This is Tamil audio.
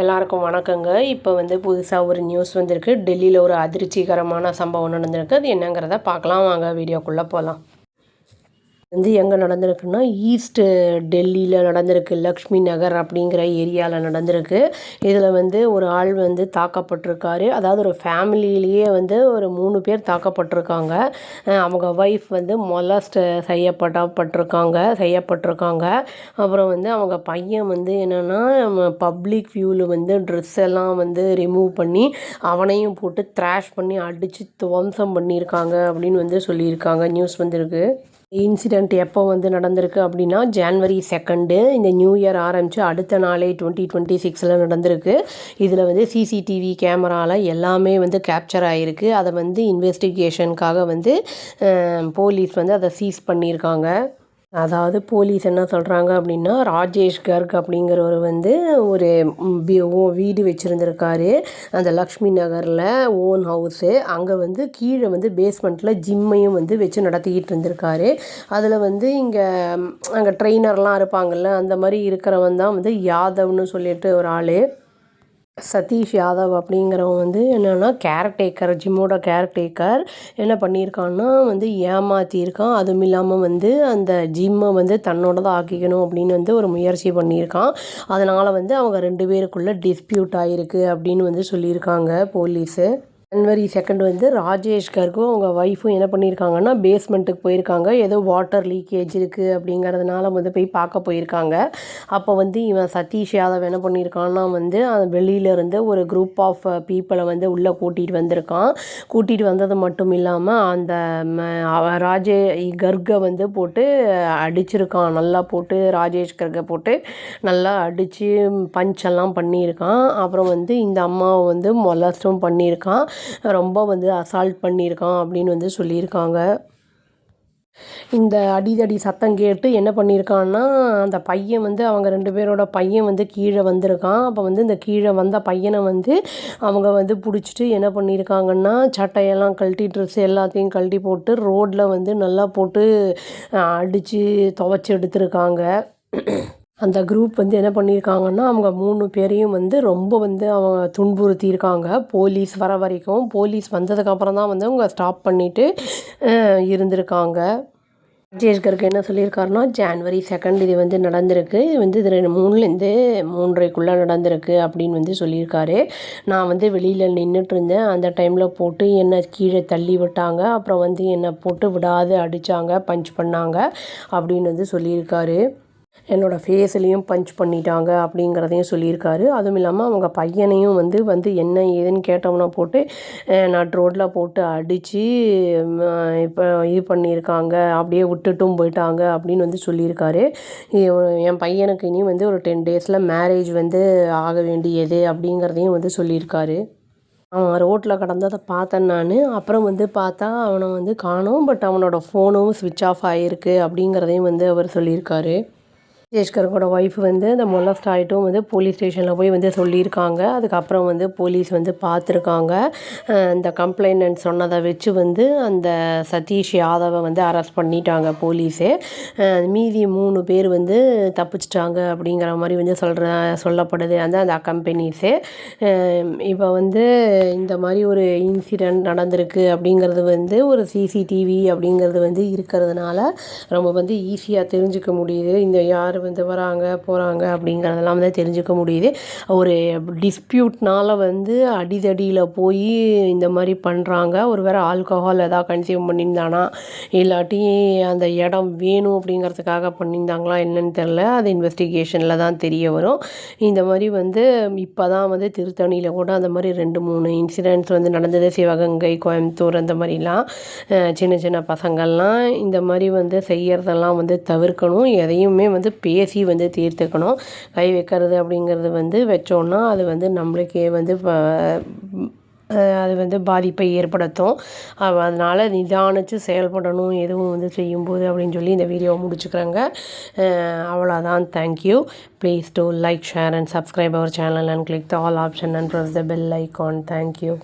எல்லாருக்கும் வணக்கங்க. இப்போ புதுசாக ஒரு நியூஸ் வந்திருக்கு. டெல்லியில் ஒரு அதிர்ச்சிகரமான சம்பவம் நடந்திருக்கு. அது என்னங்கிறத பார்க்கலாம் வாங்க, வீடியோக்குள்ளே போகலாம். எங்கே நடந்திருக்குன்னா, ஈஸ்ட் டெல்லியில் நடந்திருக்கு. லக்ஷ்மி நகர் அப்படிங்கிற ஏரியாவில் நடந்திருக்கு. இதில் ஒரு ஆள் தாக்கப்பட்டிருக்காரு. அதாவது ஒரு ஃபேமிலியிலேயே ஒரு 3 பேர் தாக்கப்பட்டிருக்காங்க. அவங்க ஒய்ஃப் மொலஸ்ட் செய்யப்பட்டிருக்காங்க. அப்புறம் அவங்க பையன் என்னென்னா பப்ளிக் வியூவில் ட்ரெஸ் எல்லாம் ரிமூவ் பண்ணி அவனையும் போட்டு த்ராஷ் பண்ணி அடித்து துவம்சம் பண்ணியிருக்காங்க அப்படின்னு சொல்லியிருக்காங்க. நியூஸ் வந்திருக்கு. இன்சிடெண்ட் எப்போ நடந்திருக்கு அப்படின்னா, ஜான்வரி 2 இந்த நியூ இயர் ஆரம்பித்து அடுத்த நாளே 2026 நடந்திருக்கு. இதில் சிசிடிவி கேமராவில் எல்லாமே கேப்சர் ஆகிருக்கு. அதை இன்வெஸ்டிகேஷனுக்காக போலீஸ் அதை சீஸ் பண்ணியிருக்காங்க. அதாவது போலீஸ் என்ன சொல்கிறாங்க அப்படின்னா, ராஜேஷ் கர்க் அப்படிங்கிறவர் ஒரு வீடு வச்சுருந்துருக்காரு அந்த லக்ஷ்மி நகரில், ஓன் ஹவுஸு. அங்கே கீழே பேஸ்மெண்ட்டில் ஜிம்மையும் வச்சு நடத்திக்கிட்டு இருந்திருக்காரு. அதில் இங்கே அங்கே ட்ரெயினர்லாம் இருப்பாங்கள்ல, அந்த மாதிரி இருக்கிறவன் தான் யாதவ்னு சொல்லிட்டு ஒரு ஆள். சதீஷ் யாதவ் அப்படிங்கிறவன் என்னென்னா கேர்டேக்கர், ஜிம்மோட கேர்டேக்கர். என்ன பண்ணியிருக்கான்னா ஏமாற்றியிருக்கான். அதுவும் இல்லாமல் அந்த ஜிம்மை தன்னோடதாக ஆக்கிக்கணும் அப்படின்னு ஒரு முயற்சி பண்ணியிருக்கான். அதனால் அவங்க 2 பேருக்குள்ளே டிஸ்பியூட் ஆகிருக்கு அப்படின்னு சொல்லியிருக்காங்க போலீஸு. ஜனவரி 2 ராஜேஷ் கர்க்கும் அவங்க ஒய்ஃபும் என்ன பண்ணியிருக்காங்கன்னா, பேஸ்மெண்ட்டுக்கு போயிருக்காங்க. ஏதோ வாட்டர் லீக்கேஜ் இருக்குது அப்படிங்கிறதுனால போய் பார்க்க போயிருக்காங்க. அப்போ இவன் சதீஷ் யாதவ் என்ன பண்ணியிருக்கான்னா வெளியிலேருந்து ஒரு குரூப் ஆஃப் பீப்புளை உள்ளே கூட்டிகிட்டு வந்திருக்கான். கூட்டிகிட்டு வந்தது மட்டும் இல்லாமல் அந்த கர்கை போட்டு அடிச்சிருக்கான். நல்லா போட்டு ராஜேஷ் கர்கை போட்டு நல்லா அடித்து பஞ்செல்லாம் பண்ணியிருக்கான். அப்புறம் இந்த அம்மாவை மொலஸ்டும் பண்ணியிருக்கான். ரொம்ப அசால்ட் பண்ணியிருக்கான் அப்படின்னு சொல்லியிருக்காங்க. இந்த அடிதடி சத்தம் கேட்டு என்ன பண்ணியிருக்கான்னா, அந்த பையன் அவங்க 2 பேரோட பையன் கீழே வந்திருக்கான். அப்போ இந்த கீழே வந்த பையனை அவங்க பிடிச்சிட்டு என்ன பண்ணியிருக்காங்கன்னா, சட்டையெல்லாம் கழட்டி ட்ரெஸ் எல்லாத்தையும் கழட்டி போட்டு ரோட்டில் நல்லா போட்டு அடித்து துவைச்சி எடுத்திருக்காங்க. அந்த குரூப் என்ன பண்ணியிருக்காங்கன்னா, அவங்க 3 பேரையும் ரொம்ப அவங்க துன்புறுத்தியிருக்காங்க. போலீஸ் வர வரைக்கும். போலீஸ் வந்ததுக்கப்புறம் தான் அவங்க ஸ்டாப் பண்ணிவிட்டு இருந்திருக்காங்க. ராஜேஷ் கர்க் என்ன சொல்லியிருக்காருன்னா, ஜான்வரி 2 இது நடந்திருக்கு. இது 3லேருந்து 3:30க்குள்ளே நடந்திருக்கு அப்படின்னு சொல்லியிருக்காரு. நான் வெளியில் நின்றுட்டு இருந்தேன். அந்த டைமில் போட்டு என்னை கீழே தள்ளி விட்டாங்க. அப்புறம் என்னை போட்டு விடாது அடித்தாங்க, பஞ்ச் பண்ணாங்க அப்படின்னு சொல்லியிருக்காரு. என்னோடய ஃபேஸ்லேயும் பஞ்ச் பண்ணிட்டாங்க அப்படிங்கிறதையும் சொல்லியிருக்காரு. அதுவும் இல்லாமல் அவங்க பையனையும் என்ன ஏதுன்னு கேட்டோம்னா போட்டு நட் ரோட்டில் போட்டு அடித்து இப்போ இது பண்ணியிருக்காங்க. அப்படியே விட்டுட்டும் போயிட்டாங்க அப்படின்னு சொல்லியிருக்காரு. என் பையனுக்கு இனி ஒரு 10 டேஸில் மேரேஜ் ஆக வேண்டியது அப்படிங்கிறதையும் சொல்லியிருக்காரு. அவன் ரோட்டில் கடந்ததை பார்த்தேன் நான். அப்புறம் பார்த்தா அவனை காணோம். பட் அவனோட ஃபோனும் ஸ்விட்ச் ஆஃப் ஆகிருக்கு அப்படிங்கிறதையும் அவர் சொல்லியிருக்காரு. ராஜேஷ் கர்கோட ஒய்ஃப் அந்த மொலஸ்ட் ஆகிட்டும் போலீஸ் ஸ்டேஷனில் போய் சொல்லியிருக்காங்க. அதுக்கப்புறம் போலீஸ் பார்த்துருக்காங்க. இந்த கம்ப்ளைண்ட் சொன்னதை வச்சு அந்த சதீஷ் யாதவை அரெஸ்ட் பண்ணிட்டாங்க போலீஸே. மீதி 3 பேர் தப்பிச்சிட்டாங்க அப்படிங்கிற மாதிரி சொல்லப்படுது அந்த கம்பெனிஸே. இப்போ இந்த மாதிரி ஒரு இன்சிடெண்ட் நடந்திருக்கு அப்படிங்கிறது ஒரு சிசிடிவி அப்படிங்கிறது இருக்கிறதுனால ரொம்ப ஈஸியாக தெரிஞ்சுக்க முடியுது. இந்த யார் வராங்க போகிறாங்க அப்படிங்கிறதெல்லாம் தெரிஞ்சுக்க முடியுது. ஒரு டிஸ்பியூட்னால் அடிதடியில் போய் இந்த மாதிரி பண்ணுறாங்க. ஒரு வேளை ஆல்கஹால் எதாவது கன்சியூம் பண்ணியிருந்தானா, இல்லாட்டி அந்த இடம் வேணும் அப்படிங்கிறதுக்காக பண்ணியிருந்தாங்களா என்னன்னு தெரில. அது இன்வெஸ்டிகேஷனில் தான் தெரிய வரும். இந்த மாதிரி இப்போ தான் திருத்தணியில் கூட அந்த மாதிரி 2-3 இன்சிடெண்ட்ஸ் நடந்தது. சிவகங்கை, கோயம்புத்தூர் அந்த மாதிரிலாம் சின்ன சின்ன பசங்கள்லாம் இந்த மாதிரி செய்கிறதெல்லாம் தவிர்க்கணும். எதையுமே பேசி தீர்த்துக்கணும். கை வைக்கிறது அப்படிங்கிறது வச்சோன்னா அது நம்மளுக்கே அது பாதிப்பை ஏற்படுத்தும். அதனால் நிதானித்து செயல்படணும் எதுவும் செய்யும்போது அப்படின்னு சொல்லி இந்த வீடியோவை முடிச்சுக்கிறேங்க. அவ்வளோதான். Thank you. Please do like, share and subscribe our channel and click the all option and press the bell icon. Thank you.